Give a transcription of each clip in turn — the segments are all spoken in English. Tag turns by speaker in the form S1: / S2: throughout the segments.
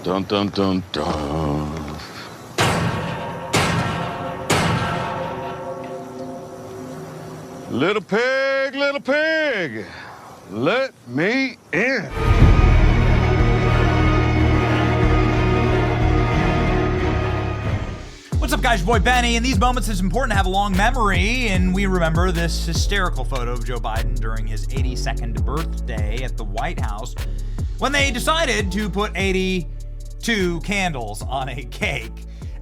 S1: Dun, dun, dun, dun. Little pig, let me in.
S2: What's up, guys? Your boy Benny. In these moments, it's important to have a long memory, and we remember this hysterical photo of Joe Biden during his 82nd birthday at the White House when they decided to put 82 candles on a cake.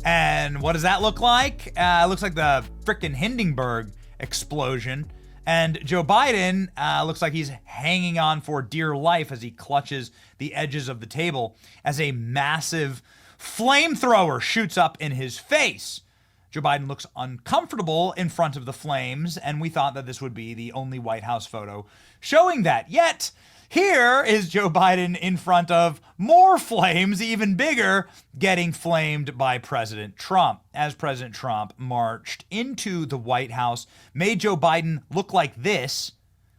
S2: And what does that look like? It looks like the frickin' Hindenburg explosion. And Joe Biden looks like he's hanging on for dear life as he clutches the edges of the table as a massive flamethrower shoots up in his face. Joe Biden looks uncomfortable in front of the flames, and we thought that this would be the only White House photo showing that. Yet, here is Joe Biden in front of more flames, even bigger, getting flamed by President Trump. As President Trump marched into the White House, made Joe Biden look like this,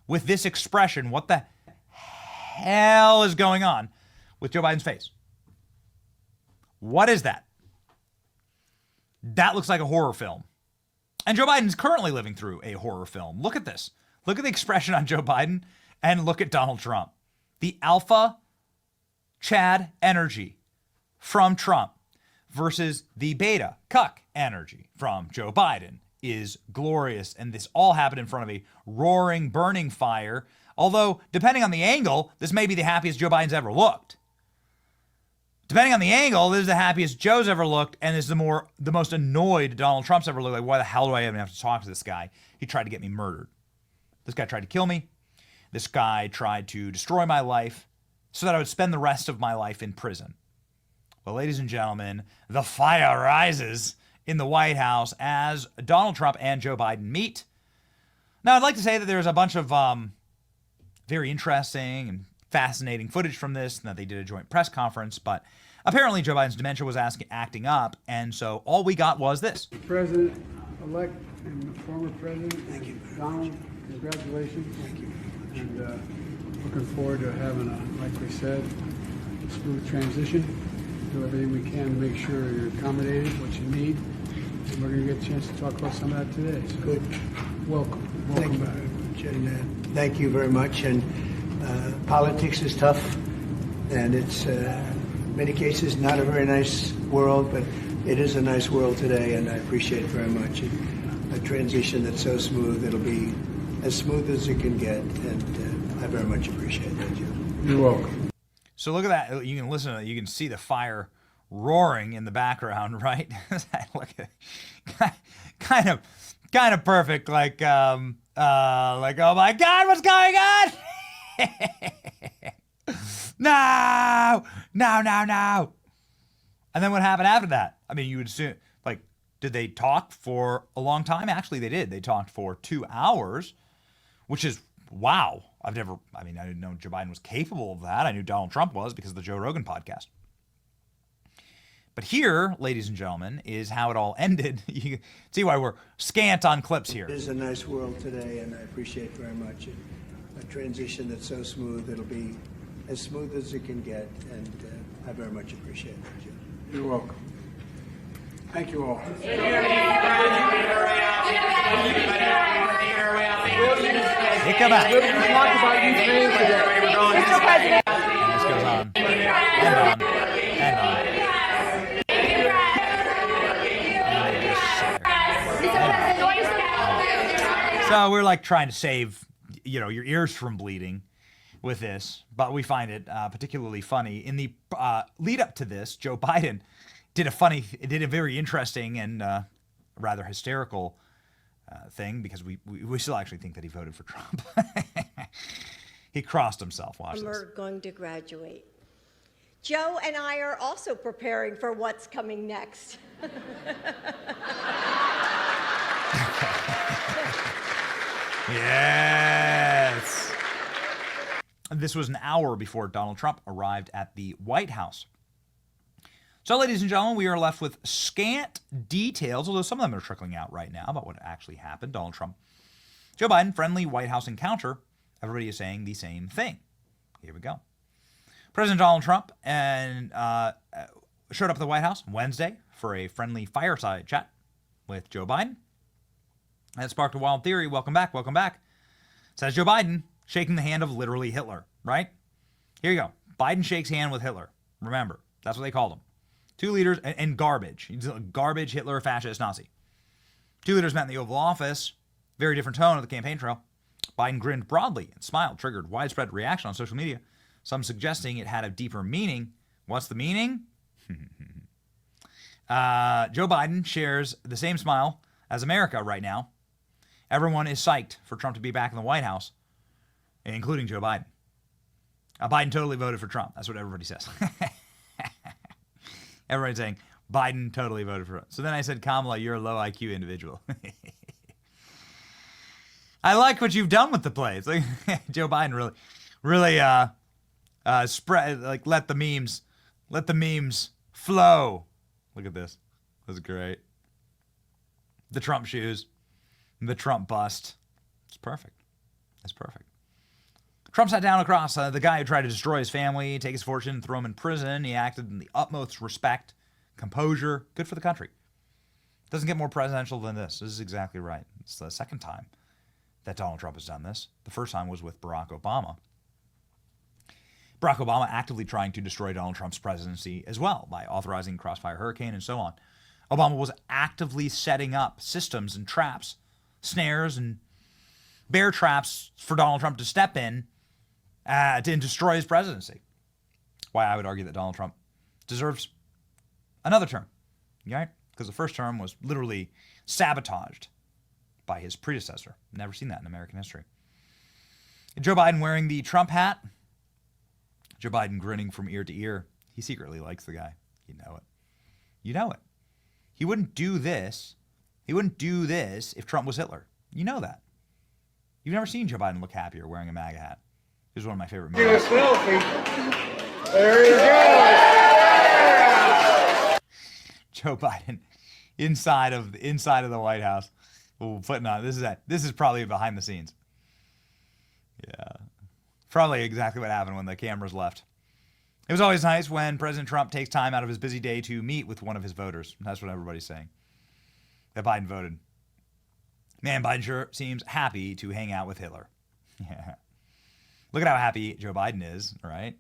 S2: with this expression. What the hell is going on with Joe Biden's face? What is that? That looks like a horror film. And Joe Biden's currently living through a horror film. Look at this. Look at the expression on Joe Biden and look at Donald Trump. The alpha Chad energy from Trump versus the beta cuck energy from Joe Biden is glorious. And this all happened in front of a roaring, burning fire. Although, depending on the angle, this may be the happiest Joe Biden's ever looked. Depending on the angle, this is the happiest Joe's ever looked, and this is the most annoyed Donald Trump's ever looked. Like, why the hell do I even have to talk to this guy? He tried to get me murdered. This guy tried to kill me. This guy tried to destroy my life so that I would spend the rest of my life in prison. Well, ladies and gentlemen, the fire rises in the White House as Donald Trump and Joe Biden meet. Now, I'd like to say that there's a bunch of very interesting and fascinating footage from this, and that they did a joint press conference, but apparently Joe Biden's dementia was acting up, and so all we got was this.
S3: President-elect and former president, thank you. Donald, congratulations. Thank you. And looking forward to having like we said, a smooth transition. Do everything we can to make sure you're accommodated, what you need. And we're going to get a chance to talk about some of that today. So
S4: good.
S3: Welcome
S4: Thank you
S3: back.
S4: very much. And, thank you very much. And politics is tough, and it's in many cases not a very nice world, but it is a nice world today, and I appreciate it very much. And a transition that's so smooth, it'll be as smooth as it can get, and I very much appreciate that, Joe.
S3: You're welcome.
S2: So look at that. You can listen to it. You can see the fire roaring in the background, right? Look at it. kind of perfect. Like, oh my God, what's going on? No. And then what happened after that? I mean, you would assume, like, did they talk for a long time? Actually, they did. They talked for 2 hours, which is, wow. I didn't know Joe Biden was capable of that. I knew Donald Trump was because of the Joe Rogan podcast. But here, ladies and gentlemen, is how it all ended. You can see why we're scant on clips here.
S4: It is a nice world today, and I appreciate it very much. And a transition that's so smooth, it'll be as smooth as it can get, and I very much appreciate it, Joe.
S3: You're welcome. Thank you all.
S2: Come back.
S3: We're going to talk about you today.
S2: And this goes on and on and on. So we're like trying to save, your ears from bleeding with this, but we find it particularly funny. In the lead up to this, Joe Biden did a very interesting and rather hysterical thing, because we still actually think that he voted for Trump. He crossed himself. Watch this.
S5: We're going to graduate. Joe and I are also preparing for what's coming next.
S2: Yes. This was an hour before Donald Trump arrived at the White House. So, ladies and gentlemen, we are left with scant details, although some of them are trickling out right now about what actually happened. Donald Trump, Joe Biden, friendly White House encounter. Everybody is saying the same thing. Here we go. President Donald Trump showed up at the White House Wednesday for a friendly fireside chat with Joe Biden. That sparked a wild theory. Welcome back, welcome back. Says Joe Biden, shaking the hand of literally Hitler, right? Here you go. Biden shakes hand with Hitler. Remember, that's what they called him. Two leaders, and garbage. He's a garbage, Hitler, fascist, Nazi. Two leaders met in the Oval Office. Very different tone of the campaign trail. Biden grinned broadly and smiled, triggered widespread reaction on social media, some suggesting it had a deeper meaning. What's the meaning? Joe Biden shares the same smile as America right now. Everyone is psyched for Trump to be back in the White House, including Joe Biden. Biden totally voted for Trump. That's what everybody says. Everybody's saying, Biden totally voted for Trump. So then I said, Kamala, you're a low IQ individual. I like what you've done with the plays. Like, Joe Biden really spread, like, let the memes flow. Look at this. This is great. The Trump shoes, the Trump bust. It's perfect. It's perfect. Trump sat down across the guy who tried to destroy his family, take his fortune, throw him in prison. He acted in the utmost respect, composure. Good for the country. Doesn't get more presidential than this. This is exactly right. It's the second time that Donald Trump has done this. The first time was with Barack Obama. Barack Obama actively trying to destroy Donald Trump's presidency as well by authorizing Crossfire Hurricane and so on. Obama was actively setting up systems and traps, snares and bear traps for Donald Trump to step in to destroy his presidency. Why I would argue that Donald Trump deserves another term, right? Because the first term was literally sabotaged by his predecessor. Never seen that in American history. Joe Biden wearing the Trump hat. Joe Biden grinning from ear to ear. He secretly likes the guy. You know it. You know it. He wouldn't do this. He wouldn't do this if Trump was Hitler. You know that. You've never seen Joe Biden look happier wearing a MAGA hat. This is one of my favorite movies.
S3: There you go.
S2: Joe Biden inside of the White House. Ooh, putting on this is probably behind the scenes. Yeah. Probably exactly what happened when the cameras left. It was always nice when President Trump takes time out of his busy day to meet with one of his voters. That's what everybody's saying. That Biden voted. Man, Biden sure seems happy to hang out with Hitler. Yeah. Look at how happy Joe Biden is, right?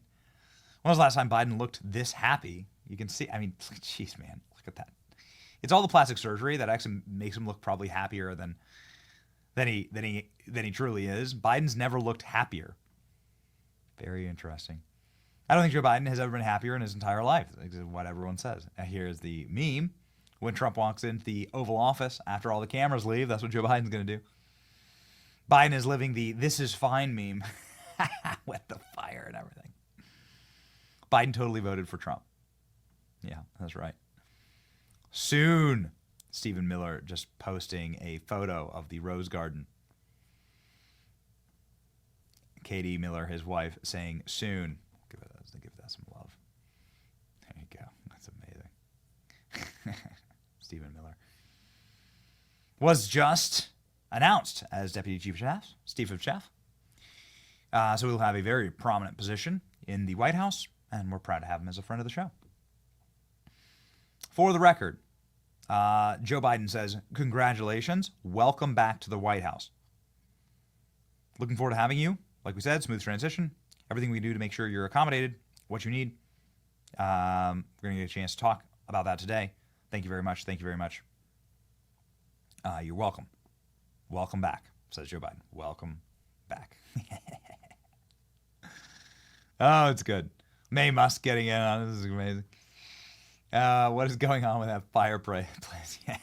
S2: When was the last time Biden looked this happy? You can see, I mean, jeez, man, look at that. It's all the plastic surgery that actually makes him look probably happier than he truly is. Biden's never looked happier. Very interesting. I don't think Joe Biden has ever been happier in his entire life, is what everyone says. And here's the meme. When Trump walks into the Oval Office after all the cameras leave, that's what Joe Biden's going to do. Biden is living the "this is fine" meme with the fire and everything. Biden totally voted for Trump. Yeah, that's right. Soon, Stephen Miller just posting a photo of the Rose Garden. Katie Miller, his wife, saying soon. Give that some love. There you go. That's amazing. Stephen Miller was just announced as Deputy Chief of Staff. So he'll have a very prominent position in the White House, and we're proud to have him as a friend of the show. For the record, Joe Biden says, congratulations, welcome back to the White House. Looking forward to having you. Like we said, smooth transition. Everything we do to make sure you're accommodated, what you need. We're going to get a chance to talk about that today. Thank you very much. Thank you very much. You're welcome. Welcome back, says Joe Biden. Welcome back. Oh, it's good. May Musk getting in on this is amazing. What is going on with that fireplace? Yeah,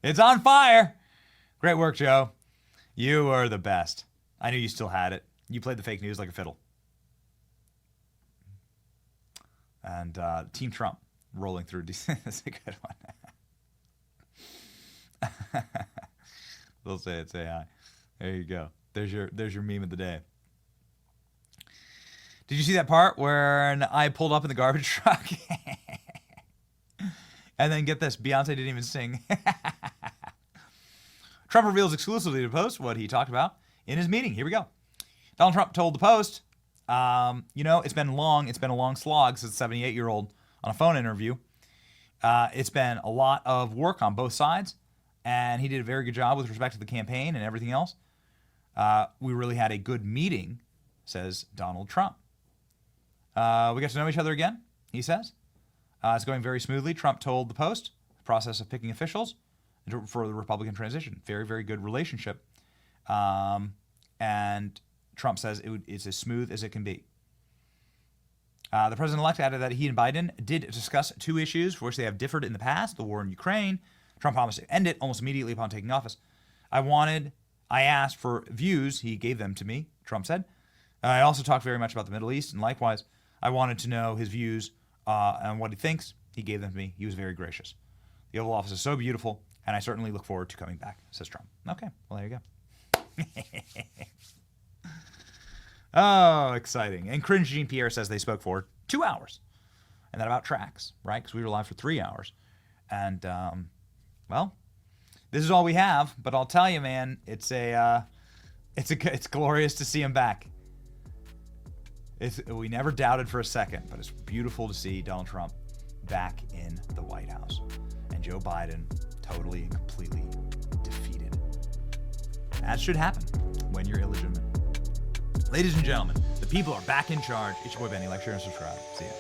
S2: it's on fire. Great work, Joe. You were the best. I knew you still had it. You played the fake news like a fiddle. And Team Trump rolling through. That's a good one. They'll say it. Say hi. There you go. There's your meme of the day. Did you see that part where I pulled up in the garbage truck? And then get this, Beyonce didn't even sing. Trump reveals exclusively to Post what he talked about in his meeting. Here we go. Donald Trump told the Post It's been long. It's been a long slog since 78-year-old on a phone interview. It's been a lot of work on both sides, and he did a very good job with respect to the campaign and everything else. We really had a good meeting, says Donald Trump. We got to know each other again, he says. It's going very smoothly. Trump told the Post the process of picking officials for the Republican transition. Very, very good relationship. And Trump says it's as smooth as it can be. The president-elect added that he and Biden did discuss two issues for which they have differed in the past, the war in Ukraine. Trump promised to end it almost immediately upon taking office. I asked for views. He gave them to me, Trump said. I also talked very much about the Middle East, and likewise, I wanted to know his views on what he thinks. He gave them to me. He was very gracious. The Oval Office is so beautiful, and I certainly look forward to coming back, says Trump. Okay, well, there you go. Oh, exciting. And Cringe Jean-Pierre says they spoke for 2 hours. And that about tracks, right? Because we were live for 3 hours. And, well, this is all we have. But I'll tell you, man, it's glorious to see him back. We never doubted for a second, but it's beautiful to see Donald Trump back in the White House. And Joe Biden totally and completely defeated. That should happen when you're illegitimate. Ladies and gentlemen, the people are back in charge. It's your boy Benny. Like, share, and subscribe. See ya.